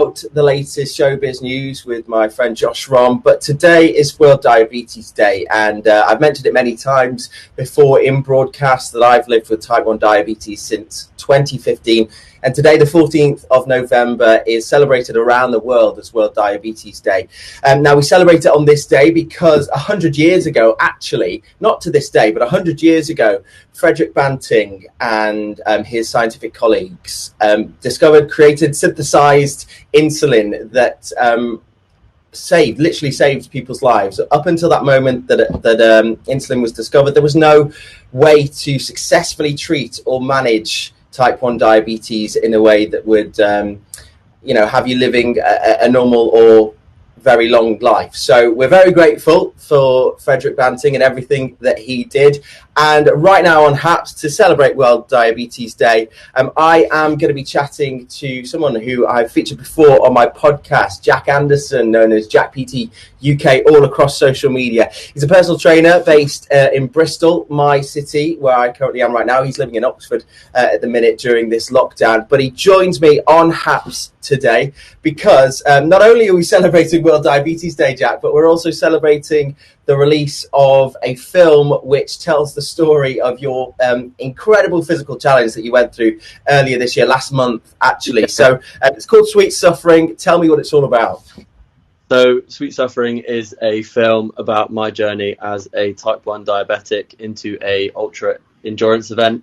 the latest showbiz news with my friend Josh Rom, but today is World Diabetes Day, and I've mentioned it many times before in broadcast that I've lived with type 1 diabetes since 2015, and today, the 14th of November, is celebrated around the world as World Diabetes Day. Now, we celebrate it on this day because 100 years ago, actually, not to this day, but 100 years ago, Frederick Banting and his scientific colleagues created, synthesized insulin that literally saved people's lives. Up until that moment that insulin was discovered, there was no way to successfully treat or manage type 1 diabetes in a way that would have you living a normal or very long life. So we're very grateful for Frederick Banting and everything that he did. And right now on HAPS, to celebrate World Diabetes Day, I am going to be chatting to someone who I've featured before on my podcast, Jack Anderson, known as Jack PT UK, all across social media. He's a personal trainer based in Bristol, my city, where I currently am right now. He's living in Oxford at the minute during this lockdown. But he joins me on HAPS today because not only are we celebrating World Diabetes Day, Jack, but we're also celebrating the release of a film which tells the story of your incredible physical challenge that you went through earlier this year, last month, actually. So it's called Sweet Suffering. Tell me what it's all about. So Sweet Suffering is a film about my journey as a type 1 diabetic into a ultra endurance event,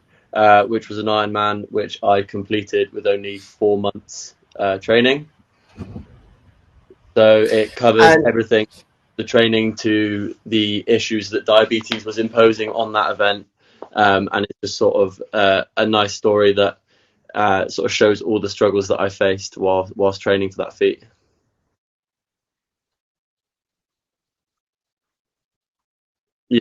which was an Ironman, which I completed with only 4 months training. So it covers everything, the training to the issues that diabetes was imposing on that event. And it's just sort of a nice story that sort of shows all the struggles that I faced whilst training for that feat. Yeah.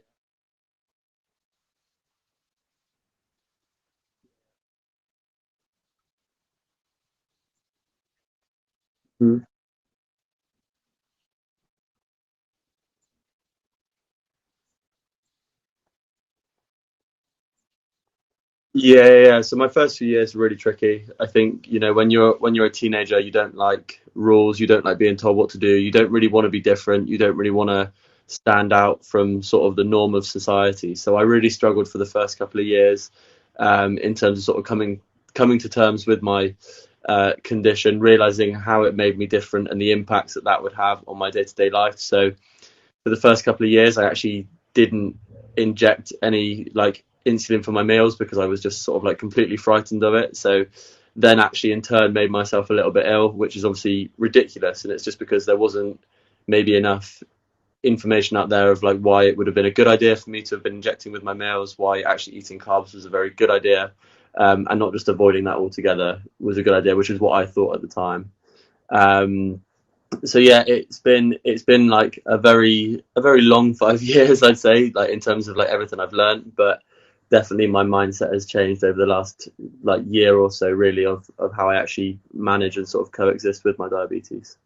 Mm. Yeah. So my first few years were really tricky. I think, when you're a teenager, you don't like rules, you don't like being told what to do, you don't really want to be different, you don't really want to stand out from sort of the norm of society. So I really struggled for the first couple of years in terms of sort of coming to terms with my condition, realizing how it made me different and the impacts that would have on my day-to-day life. So for the first couple of years, I actually didn't inject any like insulin for my meals because I was just sort of like completely frightened of it. So then actually in turn made myself a little bit ill, which is obviously ridiculous. And it's just because there wasn't maybe enough information out there of like why it would have been a good idea for me to have been injecting with my meals, why actually eating carbs was a very good idea, and not just avoiding that altogether was a good idea, which is what I thought at the time. So yeah, it's been like a very long 5 years, I'd say, like in terms of like everything I've learned, but definitely my mindset has changed over the last like year or so, really, of how I actually manage and sort of coexist with my diabetes.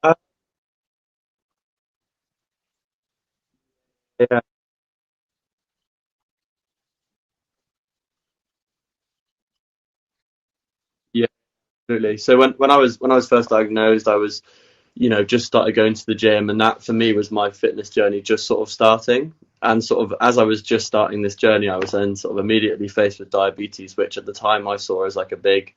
Uh, yeah, yeah, absolutely. So when I was first diagnosed, I was just started going to the gym, and that for me was my fitness journey just sort of starting. And sort of as I was just starting this journey, I was then sort of immediately faced with diabetes, which at the time I saw as like a big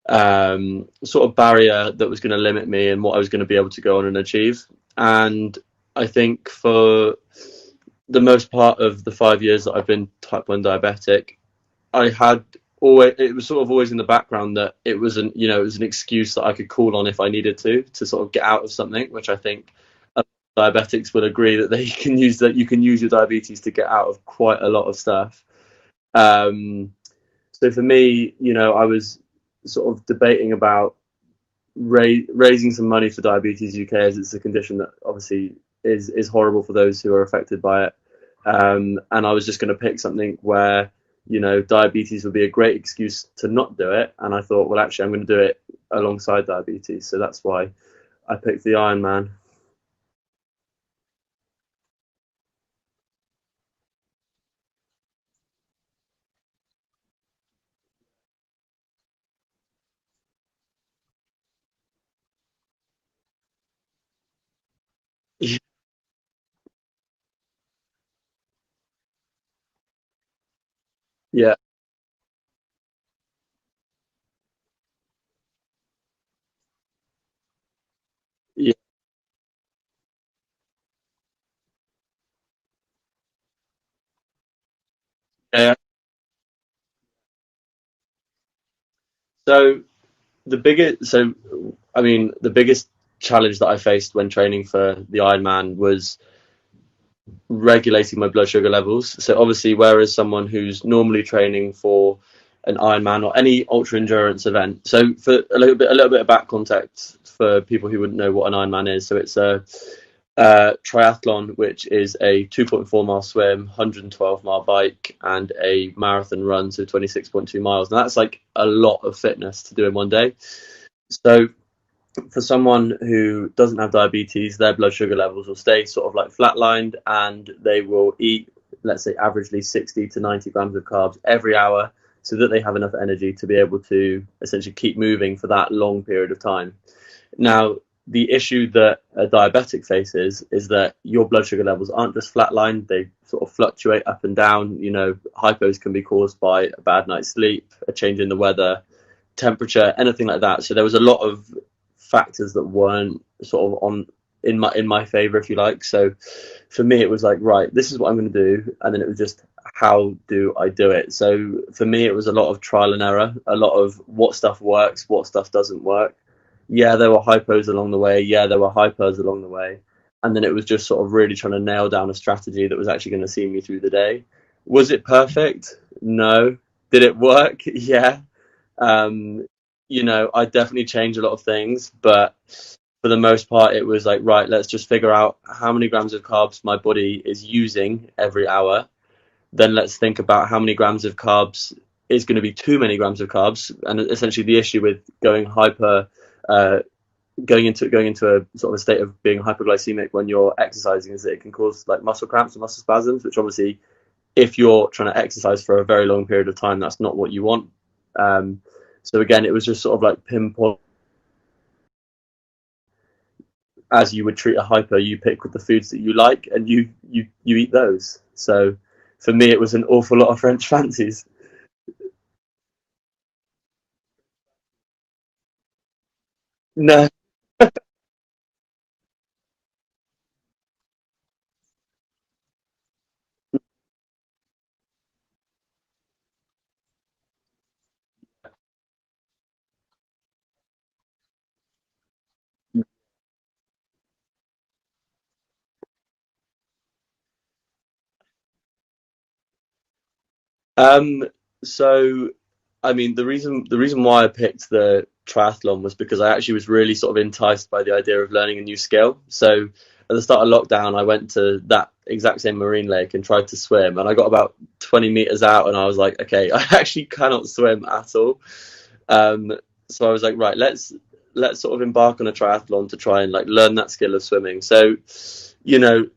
sort of barrier that was going to limit me and what I was going to be able to go on and achieve. And I think for the most part of the 5 years that I've been type 1 diabetic, I had always, it was sort of always in the background that it was it was an excuse that I could call on if I needed to sort of get out of something, which I think diabetics will agree that they can use, that you can use your diabetes to get out of quite a lot of stuff. Um, so for me, I was sort of debating about raising some money for Diabetes UK, as it's a condition that obviously is horrible for those who are affected by it. And I was just going to pick something where diabetes would be a great excuse to not do it. And I thought, well, actually, I'm going to do it alongside diabetes. So that's why I picked the Ironman. Yeah, yeah, yeah. So so I mean, the biggest challenge that I faced when training for the Ironman was regulating my blood sugar levels. So obviously, whereas someone who's normally training for an Ironman or any ultra endurance event, so for a little bit of back context for people who wouldn't know what an Ironman is. So it's a triathlon, which is a 2.4 mile swim, 112-mile bike, and a marathon run, so 26.2 miles. And that's like a lot of fitness to do in one day. So for someone who doesn't have diabetes, their blood sugar levels will stay sort of like flatlined, and they will eat, let's say, averagely 60 to 90 grams of carbs every hour, so that they have enough energy to be able to essentially keep moving for that long period of time. Now, the issue that a diabetic faces is that your blood sugar levels aren't just flatlined, they sort of fluctuate up and down. You know, hypos can be caused by a bad night's sleep, a change in the weather, temperature, anything like that. So there was a lot of factors that weren't sort of on in my favor, if you like. So for me, it was like, right, this is what I'm going to do, and then it was just how do I do it. So for me, it was a lot of trial and error, a lot of what stuff works, what stuff doesn't work. Yeah, there were hypos along the way. Yeah, there were hypers along the way. And then it was just sort of really trying to nail down a strategy that was actually going to see me through the day. Was it perfect? No. Did it work? Yeah. Um, you know, I definitely changed a lot of things, but for the most part, it was like, right, let's just figure out how many grams of carbs my body is using every hour. Then let's think about how many grams of carbs is going to be too many grams of carbs. And essentially, the issue with going hyper, uh, going into a sort of a state of being hypoglycemic when you're exercising is that it can cause like muscle cramps and muscle spasms, which obviously, if you're trying to exercise for a very long period of time, that's not what you want. Um, so again, it was just sort of like pinpoint, as you would treat a hyper, you pick with the foods that you like and you eat those. So for me, it was an awful lot of French fancies. No. Um, so, I mean, the reason why I picked the triathlon was because I actually was really sort of enticed by the idea of learning a new skill. So, at the start of lockdown, I went to that exact same marine lake and tried to swim, and I got about 20 meters out, and I was like, okay, I actually cannot swim at all. Um, so I was like, right, let's sort of embark on a triathlon to try and like learn that skill of swimming. So, you know,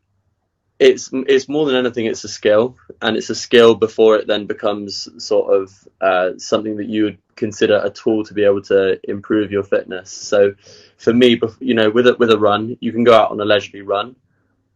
it's more than anything, it's a skill, and it's a skill before it then becomes sort of something that you would consider a tool to be able to improve your fitness. So for me, you know, with a run, you can go out on a leisurely run,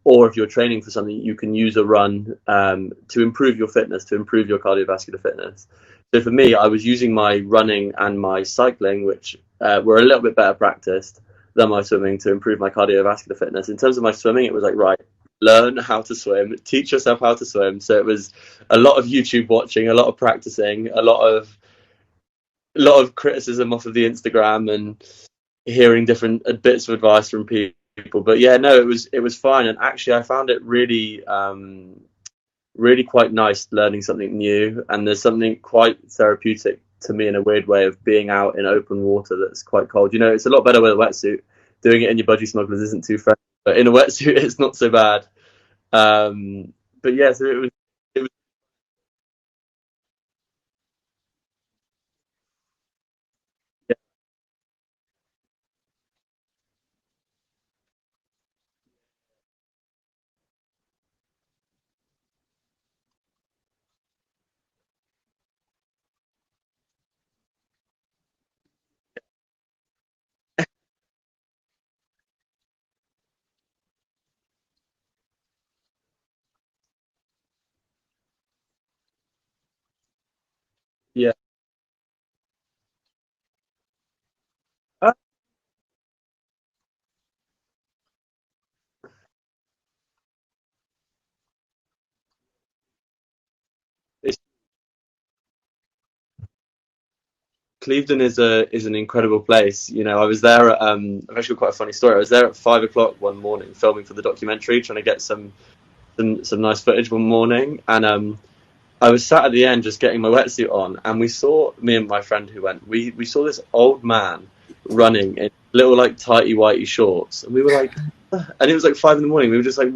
or if you're training for something, you can use a run to improve your fitness, to improve your cardiovascular fitness. So for me, I was using my running and my cycling, which were a little bit better practiced than my swimming, to improve my cardiovascular fitness. In terms of my swimming, it was like, right, learn how to swim, teach yourself how to swim. So it was a lot of YouTube watching, a lot of practicing, a lot of criticism off of the Instagram, and hearing different bits of advice from people. But yeah, no, it was fine, and actually, I found it really really quite nice learning something new. And there's something quite therapeutic to me in a weird way of being out in open water that's quite cold. You know, it's a lot better with a wetsuit. Doing it in your budgie smugglers isn't too friendly, but in a wetsuit, it's not so bad. But yeah, so it was. Yeah. Uh, it's, Clevedon is an incredible place. You know, I was there at I've actually got quite a funny story. I was there at 5 o'clock one morning filming for the documentary, trying to get some nice footage one morning, and I was sat at the end just getting my wetsuit on, and we saw, me and my friend who went, we saw this old man running in little like tighty whitey shorts, and we were like, and it was like 5 in the morning. We were just like,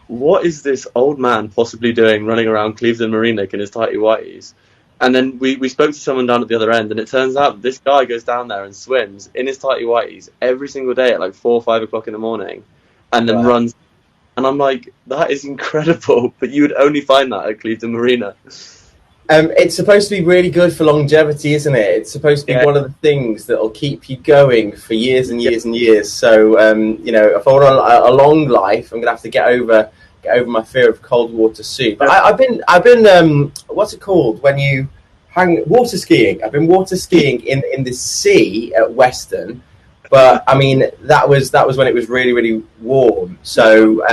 what is this old man possibly doing running around Cleveland Marine Lake in his tighty whities? And then we spoke to someone down at the other end, and it turns out this guy goes down there and swims in his tighty whities every single day at like 4 or 5 o'clock in the morning, and then Wow. runs. And I'm like, that is incredible, but you would only find that at Clevedon Marina. It's supposed to be really good for longevity, isn't it? It's supposed to be Yeah, one of the things that will keep you going for years and yeah, years and years. So, if I want a long life, I'm gonna have to get over my fear of cold water soon. But I've been what's it called when you hang water skiing? I've been water skiing in the sea at Western, but I mean that was when it was really really warm. So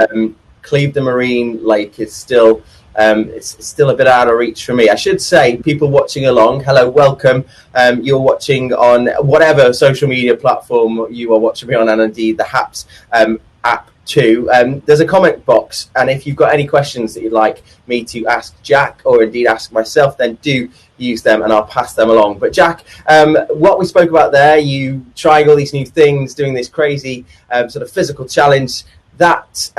Clevedon Marine Lake is still. It's still a bit out of reach for me. I should say, people watching along, hello, welcome. You're watching on whatever social media platform you are watching me on, and indeed the HAPS app too. There's a comment box, and if you've got any questions that you'd like me to ask Jack, or indeed ask myself, then do use them and I'll pass them along. But Jack, what we spoke about there, you trying all these new things, doing this crazy sort of physical challenge, that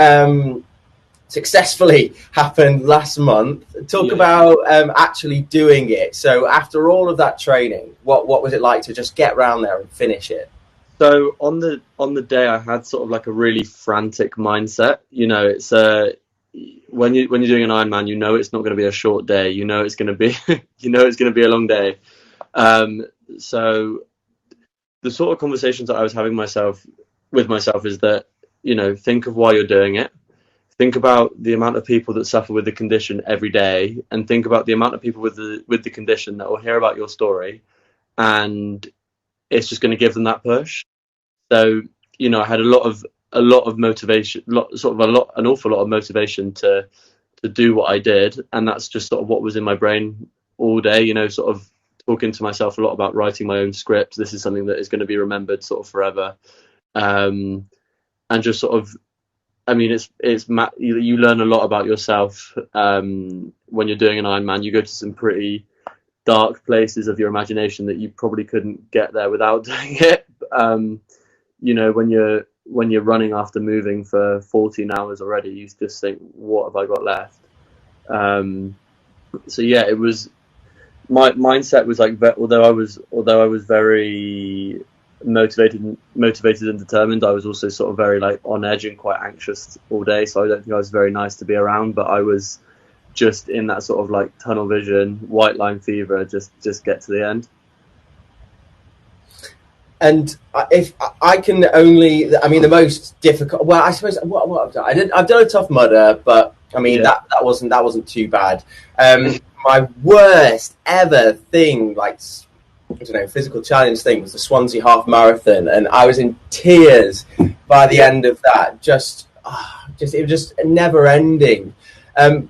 successfully happened last month. Talk yeah. about actually doing it. So after all of that training, what was it like to just get around there and finish it? So on the day, I had sort of like a really frantic mindset. You know, it's when you're doing an Ironman, you know it's not going to be a short day. You know it's going to be you know it's going to be a long day. So the sort of conversations that I was having with myself is that, you know, think of why you're doing it. Think about the amount of people that suffer with the condition every day, and think about the amount of people with the condition that will hear about your story, and it's just going to give them that push. So, you know, I had a lot of motivation, an awful lot of motivation to do what I did, and that's just sort of what was in my brain all day. You know, sort of talking to myself a lot about writing my own script. This is something that is going to be remembered sort of forever, um, and just sort of, I mean, you learn a lot about yourself when you're doing an Ironman. You go to some pretty dark places of your imagination that you probably couldn't get there without doing it. You know, when you're running after moving for 14 hours already, you just think, what have I got left? Um, so yeah, it was, my mindset was like, although I was very motivated and determined, I was also sort of very like on edge and quite anxious all day. So I don't think I was very nice to be around, but I was just in that sort of like tunnel vision, white line fever, just get to the end. And if I can only, I mean, the most difficult. Well, I suppose what I've done, I've done a Tough Mudder, but I mean Yeah. that wasn't too bad. My worst ever thing, like I don't know, physical challenge thing, was the Swansea Half Marathon, and I was in tears by the Yeah. end of that. Just it was just never ending.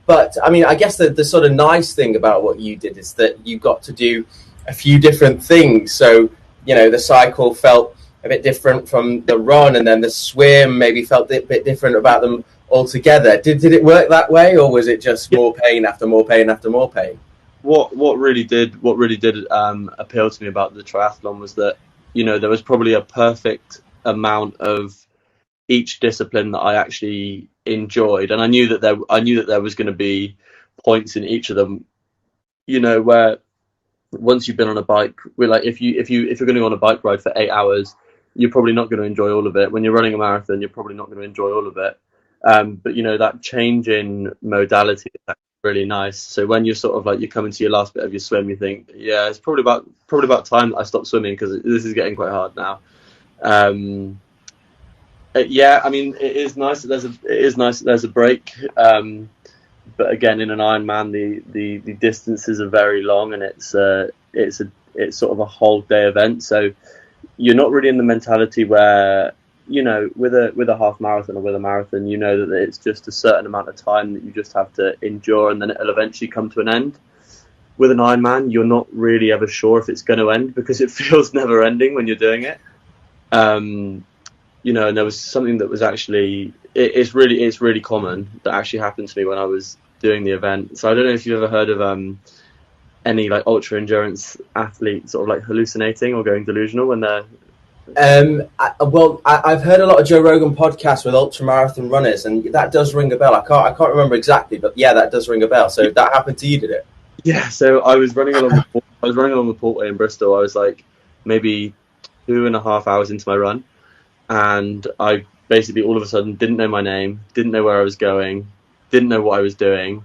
But I mean, I guess the sort of nice thing about what you did is that you got to do a few different things. So the cycle felt a bit different from the run, and then the swim maybe felt a bit different about them altogether. Did it work that way, or was it just more pain after more pain after more pain? What really did appeal to me about the triathlon was that, you know, there was probably a perfect amount of each discipline that I actually enjoyed, and I knew that there was going to be points in each of them, you know, where once you've been on a bike, we're like, if you're going to go on a bike ride for 8 hours, you're probably not going to enjoy all of it. When you're running a marathon, you're probably not going to enjoy all of it. But you know, that change in modality is actually really nice. So when you're sort of like, you're coming to your last bit of your swim, you think, yeah, it's probably about time that I stop swimming, because this is getting quite hard now. Um, yeah, I mean, it is nice that there's a break. but again, in an Ironman, the distances are very long, and it's sort of a whole day event. So you're not really in the mentality where, with a half marathon or with a marathon, you know that it's just a certain amount of time that you just have to endure, and then it'll eventually come to an end. With an Ironman, you're not really ever sure if it's going to end because it feels never ending when you're doing it. Um, and there was something that was actually it's really common that actually happened to me when I was doing the event. So I don't know if you've ever heard of any like ultra endurance athletes sort of like hallucinating or going delusional when they're I've heard a lot of Joe Rogan podcasts with ultra marathon runners, and that does ring a bell. I can't remember exactly, but yeah, that does ring a bell. So that happened to you, did it? yeah. So I was running along the Portway in Bristol. I was like maybe 2.5 hours into my run, and I basically all of a sudden didn't know my name, didn't know where I was going, didn't know what I was doing.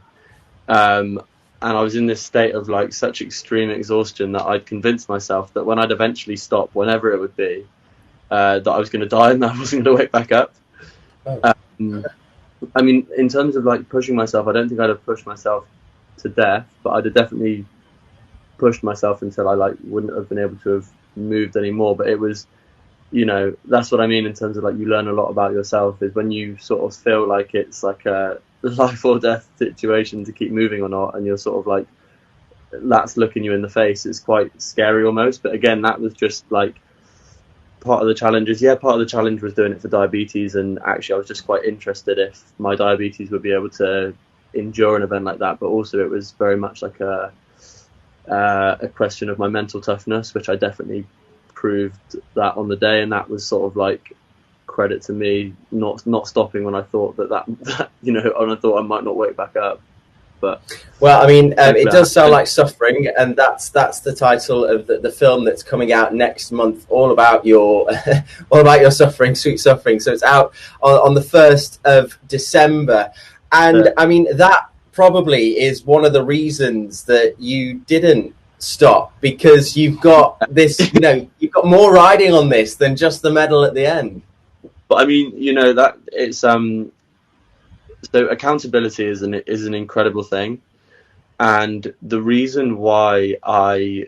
Um, and I was in this state of like such extreme exhaustion that I'd convinced myself that when I'd eventually stop, whenever it would be, that I was going to die and that I wasn't going to wake back up. Oh. Um, I mean, in terms of like pushing myself, I don't think I'd have pushed myself to death, but I'd have definitely pushed myself until I like wouldn't have been able to have moved anymore. But it was, that's what I mean in terms of like you learn a lot about yourself is when you sort of feel like it's like a life or death situation to keep moving or not, and you're sort of like that's looking you in the face. It's quite scary almost. But again, that was just like part of the challenges. Yeah, part of the challenge was doing it for diabetes, and actually I was just quite interested if my diabetes would be able to endure an event like that. But also it was very much like a question of my mental toughness, which I definitely proved that on the day, and that was sort of like credit to me not stopping when I thought that and I thought I might not wake back up. But Well, I mean, it does sound like suffering, and that's the title of the film that's coming out next month, all about your all about your suffering, sweet suffering. So it's out on the 1st of December, and I mean that probably is one of the reasons that you didn't stop, because you've got this, you've got more riding on this than just the medal at the end. but I mean, that it's so accountability is an incredible thing. And the reason why I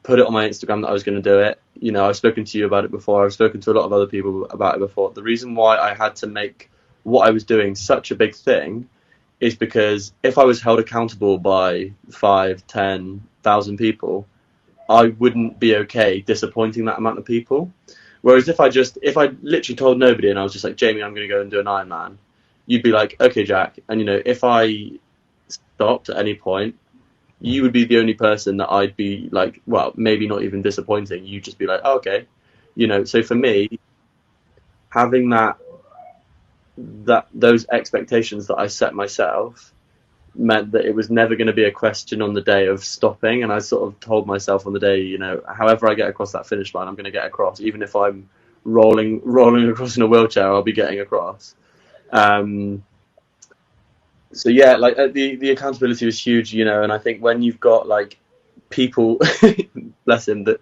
put it on my Instagram that I was going to do it, I've spoken to you about it before. I've spoken to a lot of other people about it before. The reason why I had to make what I was doing such a big thing is because if I was held accountable by 5, 10,000 people, I wouldn't be okay disappointing that amount of people. Whereas if I literally told nobody and I was just like, Jamie, I'm going to go and do an Ironman, you'd be like, okay, Jack. And if I stopped at any point, you would be the only person that I'd be like, well, maybe not even disappointing. You'd just be like, oh, okay. So for me, having those expectations that I set myself meant that it was never going to be a question on the day of stopping. And I sort of told myself on the day, however I get across that finish line, I'm going to get across. Even if I'm rolling across in a wheelchair, I'll be getting across. So yeah, like the accountability was huge, and I think when you've got like people, bless him, that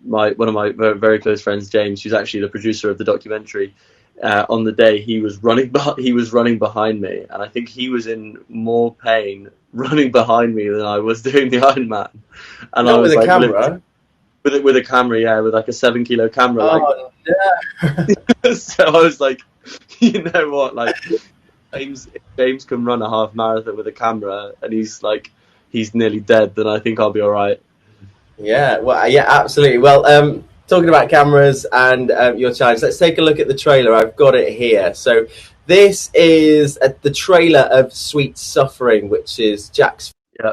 one of my very, very close friends, James, who's actually the producer of the documentary, on the day he was running behind me, and I think he was in more pain running behind me than I was doing the Ironman, and Not I with was a like, camera. with a camera, yeah, with like a 7 kilo camera, like. Oh no. So I was like, you know what, like. James can run a half marathon with a camera and he's nearly dead, then I think I'll be all right. Yeah, well, yeah, absolutely. Well, talking about cameras and your challenge, let's take a look at the trailer. I've got it here. So this is the trailer of Sweet Suffering, which is Jack's Yeah.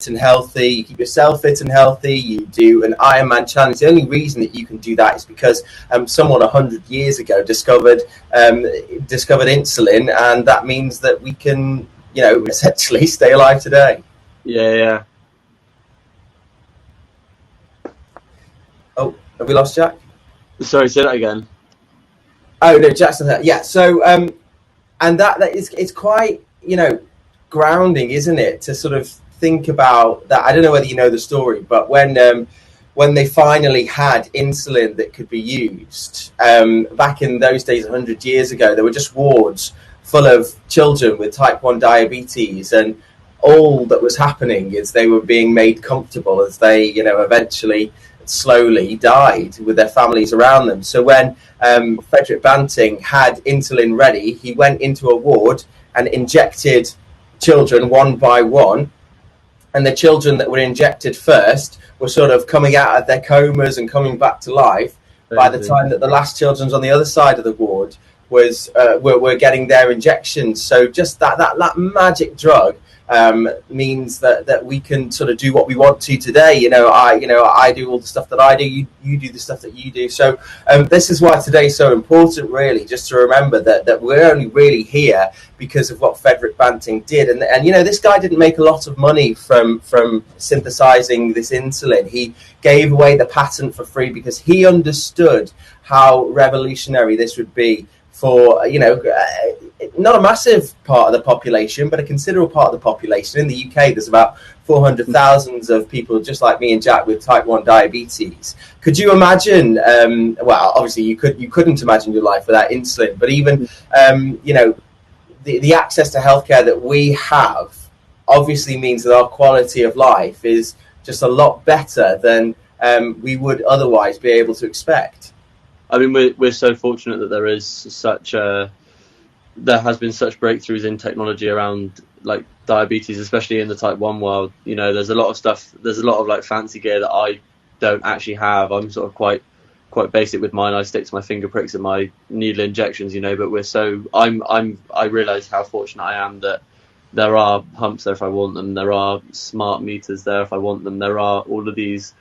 fit and healthy, you keep yourself fit and healthy, you do an Ironman challenge. The only reason that you can do that is because someone 100 years ago discovered insulin, and that means that we can, essentially stay alive today. Yeah. Oh, have we lost Jack? Sorry, say that again. Oh no, Jackson. Yeah. So, and that is, it's quite, grounding, isn't it, to sort of think about that. I don't know whether you know the story, but when they finally had insulin that could be used, back in those days, 100 years ago, there were just wards full of children with type 1 diabetes, and all that was happening is they were being made comfortable as they, eventually slowly died with their families around them. So when Frederick Banting had insulin ready, he went into a ward and injected children one by one, and the children that were injected first were sort of coming out of their comas and coming back to life by the time that the last children's on the other side of the ward were getting their injections. So just that magic drug means that we can sort of do what we want to today. I do all the stuff that I do, you do the stuff that you do. So this is why today is so important, really, just to remember that we're only really here because of what Frederick Banting did. And this guy didn't make a lot of money from synthesizing this insulin. He gave away the patent for free because he understood how revolutionary this would be for, not a massive part of the population, but a considerable part of the population. In the UK, there's about 400,000 of people just like me and Jack with type 1 diabetes. Could you imagine, well, obviously you couldn't imagine your life without insulin, but even, the access to healthcare that we have obviously means that our quality of life is just a lot better than we would otherwise be able to expect. I mean, we're so fortunate that there has been such breakthroughs in technology around like diabetes, especially in the type 1 world. There's a lot of stuff. There's a lot of like fancy gear that I don't actually have. I'm sort of quite basic with mine. I stick to my finger pricks and my needle injections. But I realise how fortunate I am that there are pumps there if I want them. There are smart meters there if I want them. There are all of these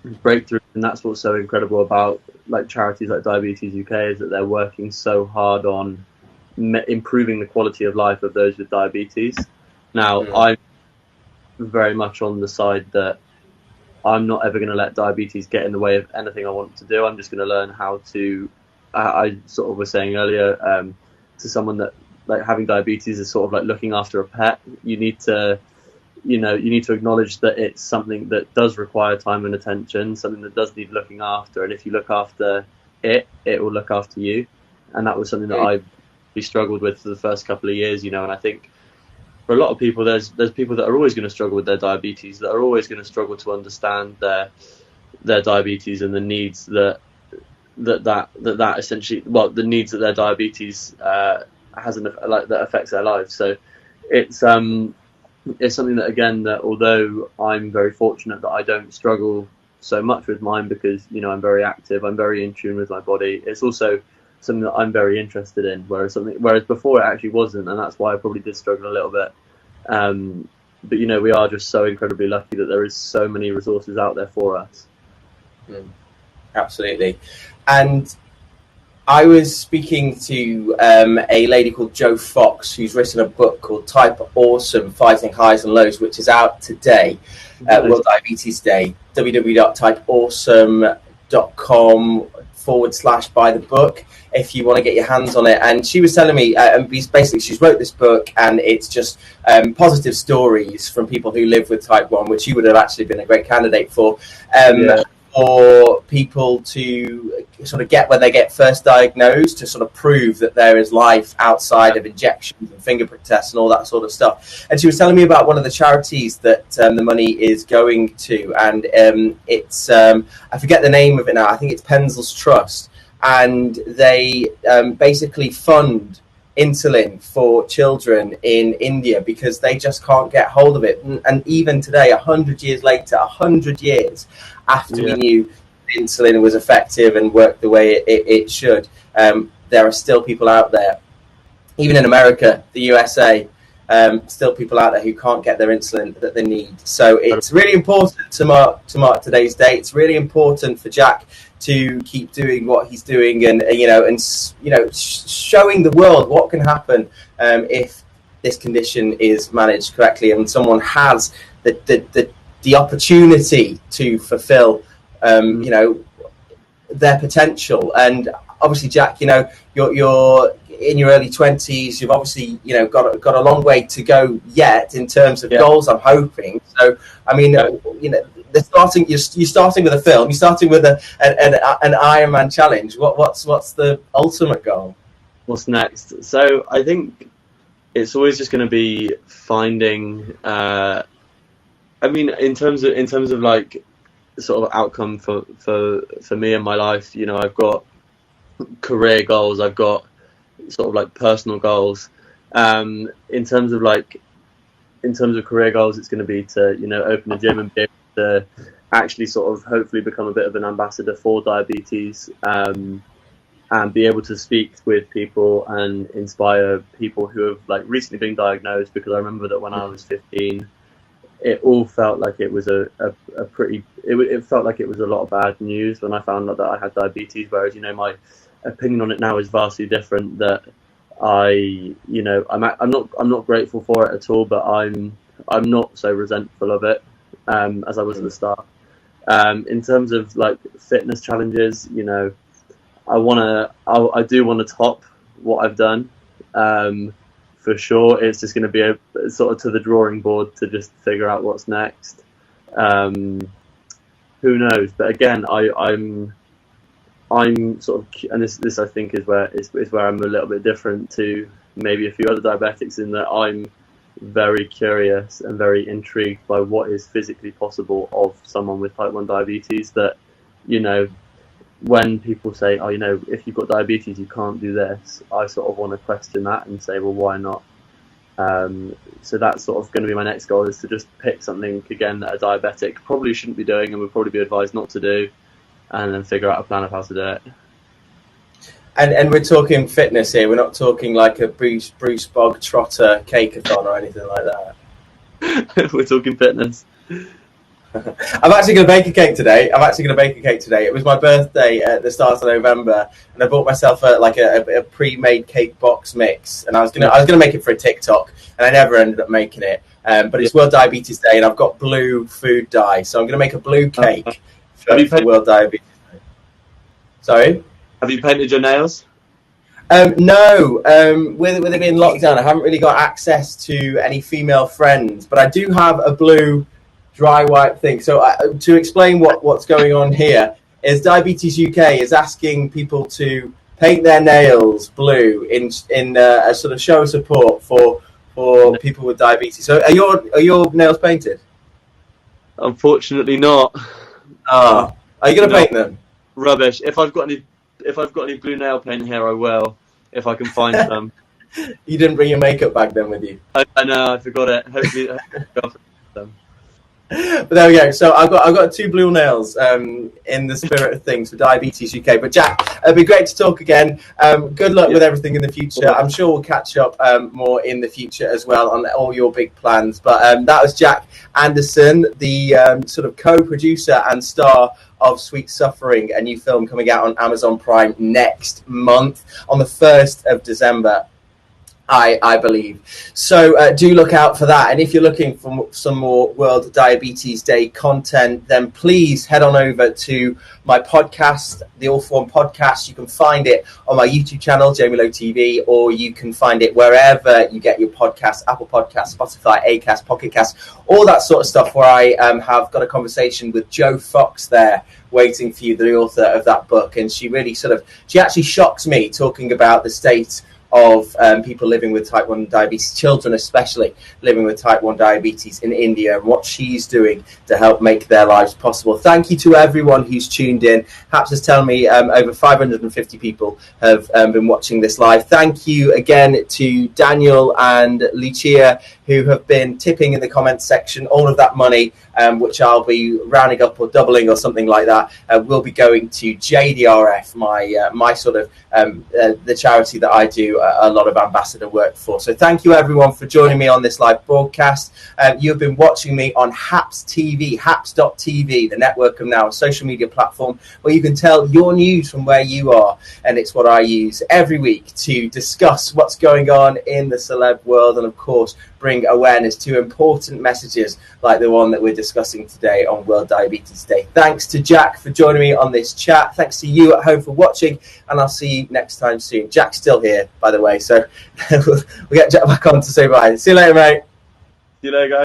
breakthroughs, and that's what's so incredible about like charities like Diabetes UK, is that they're working so hard on improving the quality of life of those with diabetes. Now, I'm very much on the side that I'm not ever going to let diabetes get in the way of anything I want to do. I'm just going to learn how to, I sort of was saying earlier, to someone that like having diabetes is sort of like looking after a pet. You need to acknowledge that it's something that does require time and attention, something that does need looking after. And if you look after it will look after you. And that was something that I struggled with for the first couple of years, and I think for a lot of people, there's people that are always going to struggle with their diabetes, that are always going to struggle to understand their diabetes and the needs that essentially, well, the needs that their diabetes has that affects their lives. So it's something that, again, that although I'm very fortunate that I don't struggle so much with mine because I'm very active, I'm very in tune with my body, it's also something that I'm very interested in, whereas before it actually wasn't, and that's why I probably did struggle a little bit. But we are just so incredibly lucky that there is so many resources out there for us. Absolutely. And I was speaking to a lady called Jo Fox, who's written a book called Type Awesome, Fighting Highs and Lows, which is out today, World Diabetes Day, www.typeawesome.com/buy the book if you want to get your hands on it. And she was telling me, basically she's wrote this book, and it's just positive stories from people who live with type 1, which you would have actually been a great candidate for. For people to sort of get when they get first diagnosed, to sort of prove that there is life outside of injections and finger prick tests and all that sort of stuff. And she was telling me about one of the charities that the money is going to, and it's I forget the name of it now. I think it's Penzel's Trust, and they basically fund insulin for children in India because they just can't get hold of it. And even today, 100 years later, 100 years after we knew insulin was effective and worked the way it should, there are still people out there, even in America, the USA, still people out there who can't get their insulin that they need. So it's really important to mark today's day. It's really important for Jack to keep doing what he's doing, and showing the world what can happen if this condition is managed correctly and someone has the opportunity to fulfill their potential. And obviously, Jack, you're in your early 20s. You've obviously got a long way to go yet in terms of goals, I'm hoping. So I mean, you're starting with a film, you're starting with an Ironman challenge. What's the ultimate goal? What's next? So I think it's always just going to be finding. In terms of like sort of outcome for me in my life, I've got career goals, I've got sort of like personal goals. In terms of career goals, it's going to be to open a gym and be able to actually sort of hopefully become a bit of an ambassador for diabetes, and be able to speak with people and inspire people who have like recently been diagnosed, because I remember that when I was 15, it all felt like it was it felt like it was a lot of bad news when I found out that I had diabetes, whereas my opinion on it now is vastly different. That I'm not grateful for it at all, but I'm not so resentful of it as I was at the start. In terms of like fitness challenges, I do want to top what I've done. For sure, it's just going to be a sort of to the drawing board to just figure out what's next. Who knows? But again, I'm sort of, and this I think is where I'm a little bit different to maybe a few other diabetics, in that I'm very curious and very intrigued by what is physically possible of someone with type 1 diabetes. That when people say, if you've got diabetes, you can't do this, I sort of want to question that and say, well, why not? So that's sort of going to be my next goal, is to just pick something, again, that a diabetic probably shouldn't be doing and would probably be advised not to do, and then figure out a plan of how to do it. And we're talking fitness here. We're not talking like a Bruce Bog Trotter cake-a-thon or anything like that. We're talking fitness. I'm actually going to bake a cake today. It was my birthday at the start of November, and I bought myself a pre-made cake box mix, and I was going to make it for a TikTok, and I never ended up making it. But it's World Diabetes Day, and I've got blue food dye, so I'm going to make a blue cake for World Diabetes Day. Sorry? Have you painted your nails? No. With it being locked down, I haven't really got access to any female friends, but I do have a blue dry wipe thing. So to explain what's going on here is Diabetes UK is asking people to paint their nails blue in a sort of show of support for people with diabetes. So are your nails painted? Unfortunately not. Are you going to paint them? Rubbish. If I've got any blue nail paint here, I will, if I can find some. You didn't bring your makeup bag then with you? I know, I forgot it. Hopefully them. But there we go. So I've got 2 blue nails in the spirit of things for Diabetes UK. But Jack, it'd be great to talk again. Good luck with everything in the future. I'm sure we'll catch up more in the future as well on all your big plans. But that was Jack Anderson, the sort of co-producer and star of Sweet Suffering, a new film coming out on Amazon Prime next month on the 1st of December. I believe. So do look out for that. And if you're looking for some more World Diabetes Day content, then please head on over to my podcast, the All For One podcast. You can find it on my YouTube channel, Jamie Lowe TV, or you can find it wherever you get your podcasts, Apple Podcasts, Spotify, Acast, Pocket Cast, all that sort of stuff, where I have got a conversation with Jo Fox there waiting for you, the author of that book. And she really she actually shocks me, talking about the state of people living with type 1 diabetes, children especially living with type 1 diabetes in India, and what she's doing to help make their lives possible. Thank you to everyone who's tuned in. Haps is telling me over 550 people have been watching this live. Thank you again to Daniel and Lucia who have been tipping in the comments section. All of that money, which I'll be rounding up or doubling or something like that, will be going to JDRF, my sort of the charity that I do a lot of ambassador work for. So thank you everyone for joining me on this live broadcast. You've been watching me on Haps TV, haps.tv, the network of now, a social media platform where you can tell your news from where you are. And it's what I use every week to discuss what's going on in the celeb world and, of course, bring awareness to important messages like the one that we're discussing today on World Diabetes Day. Thanks to Jack for joining me on this chat. Thanks to you at home for watching, and I'll see you next time soon. Jack's still here, by the way, so we'll get Jack back on to say bye. See you later, mate. See you later, guys.